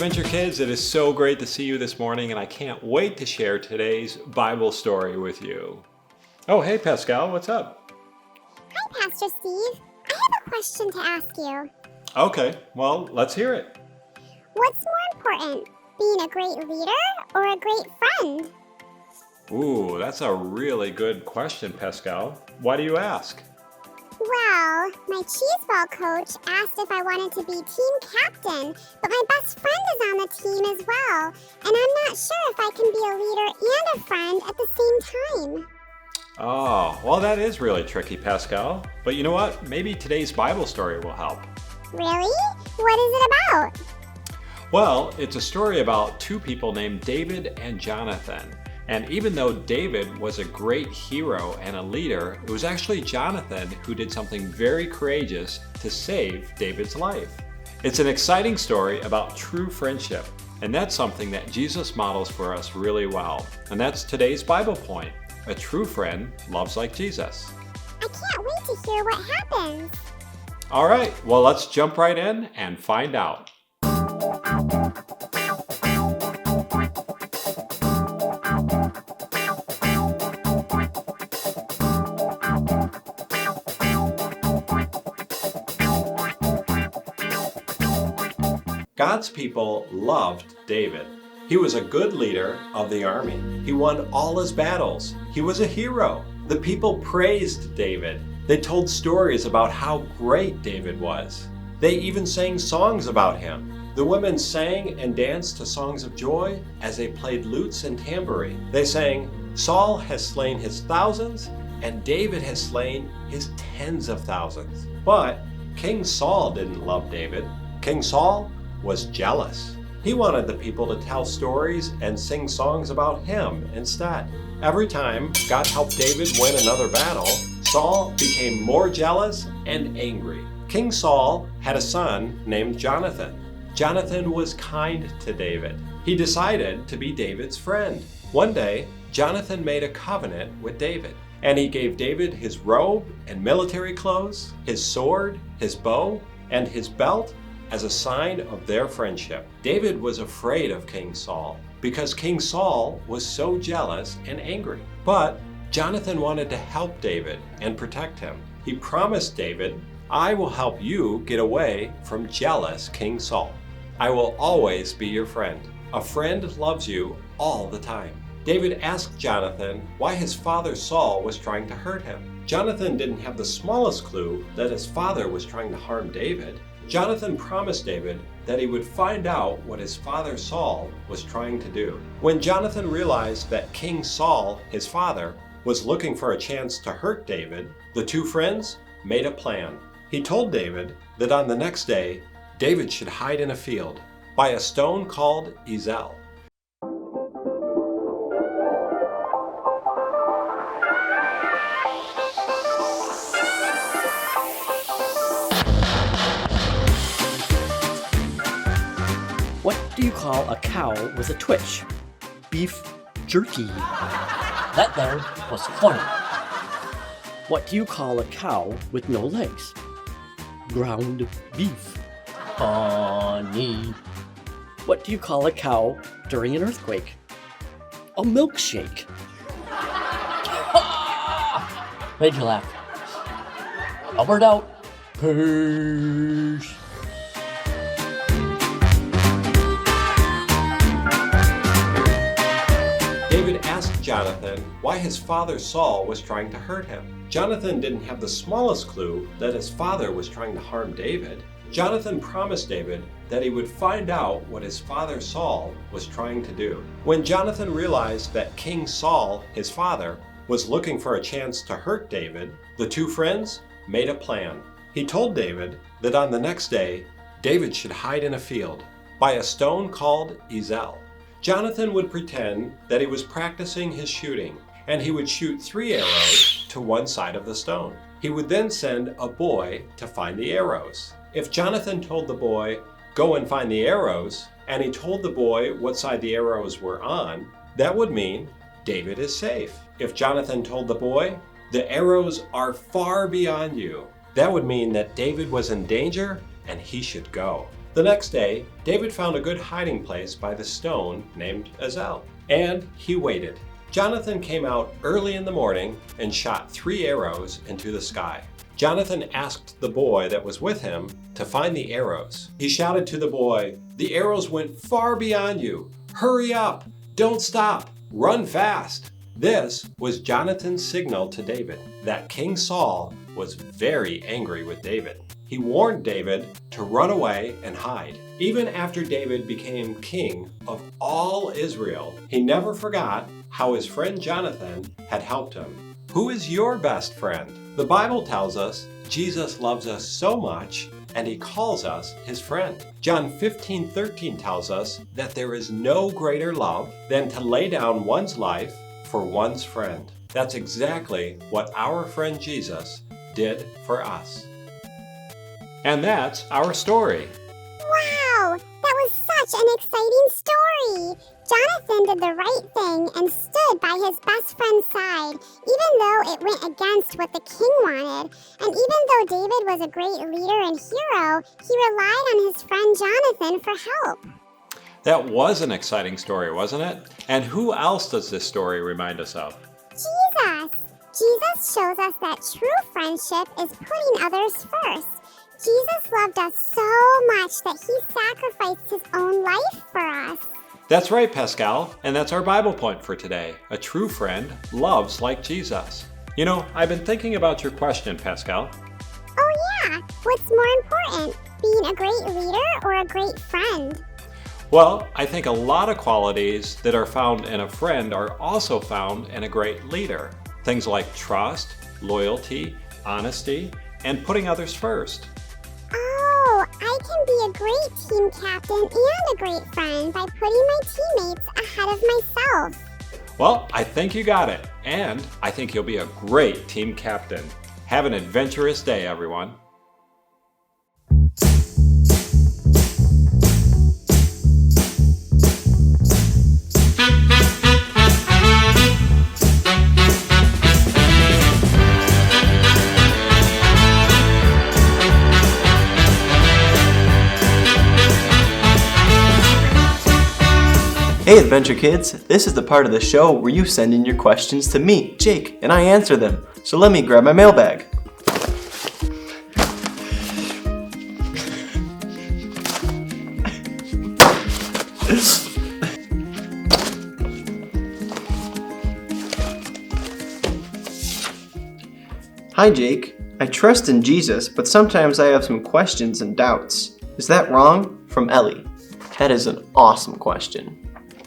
Adventure Kids, it is so great to see you this morning, and I can't wait to share today's Bible story with you. Oh, hey Pascal, what's up? Hi, Pastor Steve. I have a question to ask you. Okay, well, let's hear it. What's more important, being a great leader or a great friend? Ooh, that's a really good question, Pascal. Why do you ask? Well, my cheeseball coach asked if I wanted to be team captain, but my best friend is on the team as well, and I'm not sure if I can be a leader and a friend at the same time. Oh, well, that is really tricky, Pascal. But you know what? Maybe today's Bible story will help. Really? What is it about? Well, it's a story about two people named David and Jonathan. And even though David was a great hero and a leader, it was actually Jonathan who did something very courageous to save David's life. It's an exciting story about true friendship, and that's something that Jesus models for us really well. And that's today's Bible point. A true friend loves like Jesus. I can't wait to hear what happens. All right, well, let's jump right in and find out. God's people loved David. He was a good leader of the army. He won all his battles. He was a hero. The people praised David. They told stories about how great David was. They even sang songs about him. The women sang and danced to songs of joy as they played lutes and tambourine. They sang, "Saul has slain his thousands, and David has slain his tens of thousands." But King Saul didn't love David. King Saul was jealous. He wanted the people to tell stories and sing songs about him instead. Every time God helped David win another battle, Saul became more jealous and angry. King Saul had a son named Jonathan. Jonathan was kind to David. He decided to be David's friend. One day, Jonathan made a covenant with David, and he gave David his robe and military clothes, his sword, his bow, and his belt as a sign of their friendship. David was afraid of King Saul because King Saul was so jealous and angry. But Jonathan wanted to help David and protect him. He promised David, "I will help you get away from jealous King Saul. I will always be your friend. A friend loves you all the time." David asked Jonathan why his father Saul was trying to hurt him. Jonathan didn't have the smallest clue that his father was trying to harm David. Jonathan promised David that he would find out what his father Saul was trying to do. When Jonathan realized that King Saul, his father, was looking for a chance to hurt David, the two friends made a plan. He told David that on the next day, David should hide in a field by a stone called Ezel. What do you call a cow with a twitch? Beef jerky. That there was funny. What do you call a cow with no legs? Ground beef. Funny. What do you call a cow during an earthquake? A milkshake. Made you laugh. Albert out. Peace. David asked Jonathan why his father Saul was trying to hurt him. Jonathan didn't have the smallest clue that his father was trying to harm David. Jonathan promised David that he would find out what his father Saul was trying to do. When Jonathan realized that King Saul, his father, was looking for a chance to hurt David, the two friends made a plan. He told David that on the next day, David should hide in a field by a stone called Ezel. Jonathan would pretend that he was practicing his shooting, and he would shoot 3 arrows to one side of the stone. He would then send a boy to find the arrows. If Jonathan told the boy, "Go and find the arrows," and he told the boy what side the arrows were on, that would mean David is safe. If Jonathan told the boy, "The arrows are far beyond you," that would mean that David was in danger and he should go. The next day, David found a good hiding place by the stone named Azel, and he waited. Jonathan came out early in the morning and shot 3 arrows into the sky. Jonathan asked the boy that was with him to find the arrows. He shouted to the boy, "The arrows went far beyond you. Hurry up! Don't stop! Run fast!" This was Jonathan's signal to David that King Saul was very angry with David. He warned David to run away and hide. Even after David became king of all Israel, he never forgot how his friend Jonathan had helped him. Who is your best friend? The Bible tells us Jesus loves us so much and he calls us his friend. John 15:13 tells us that there is no greater love than to lay down one's life for one's friend. That's exactly what our friend Jesus did for us. And that's our story. Wow, that was such an exciting story. Jonathan did the right thing and stood by his best friend's side, even though it went against what the king wanted. And even though David was a great leader and hero, he relied on his friend Jonathan for help. That was an exciting story, wasn't it? And who else does this story remind us of? Jesus. Jesus shows us that true friendship is putting others first. Jesus loved us so much that he sacrificed his own life for us. That's right, Pascal, and that's our Bible point for today. A true friend loves like Jesus. You know, I've been thinking about your question, Pascal. Oh yeah, what's more important, being a great leader or a great friend? Well, I think a lot of qualities that are found in a friend are also found in a great leader. Things like trust, loyalty, honesty, and putting others first. Oh, I can be a great team captain and a great friend by putting my teammates ahead of myself. Well, I think you got it, and I think you'll be a great team captain. Have an adventurous day, everyone. Hey Adventure Kids, this is the part of the show where you send in your questions to me, Jake, and I answer them. So let me grab my mailbag. Hi Jake, I trust in Jesus, but sometimes I have some questions and doubts. Is that wrong? From Ellie. That is an awesome question.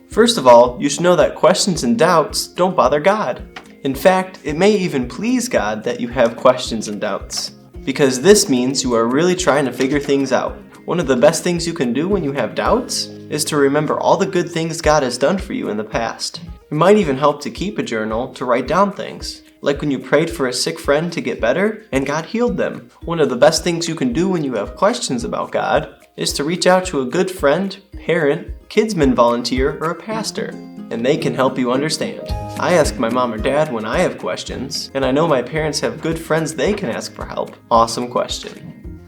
First of all, you should know that questions and doubts don't bother God. In fact, it may even please God that you have questions and doubts, because this means you are really trying to figure things out. One of the best things you can do when you have doubts is to remember all the good things God has done for you in the past. It might even help to keep a journal to write down things, like when you prayed for a sick friend to get better and God healed them. One of the best things you can do when you have questions about God is to reach out to a good friend, parent, kidsman volunteer, or a pastor, and they can help you understand. I ask my mom or dad when I have questions, and I know my parents have good friends they can ask for help. Awesome question.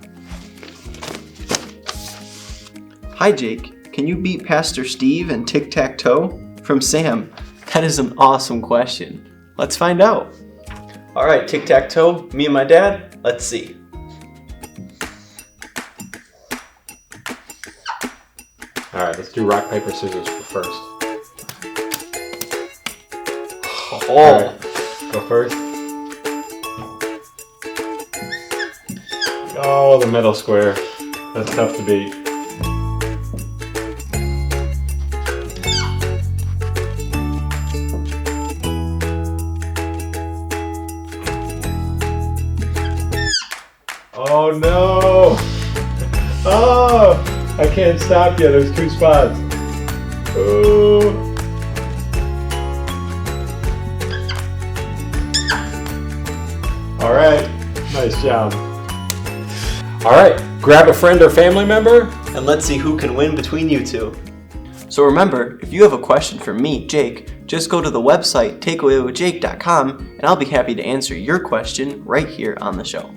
Hi Jake, can you beat Pastor Steve in tic-tac-toe? From Sam. That is an awesome question. Let's find out. Alright, tic-tac-toe, me and my dad, let's see. Alright, let's do rock, paper, scissors for first. Oh, Go first. Oh, the middle square. That's tough to beat. Oh no! Oh! I can't stop yet, there's 2 spots. Oh! Alright, nice job. Alright, grab a friend or family member. and let's see who can win between you two. So remember, if you have a question for me, Jake, just go to the website takeawaywithjake.com and I'll be happy to answer your question right here on the show.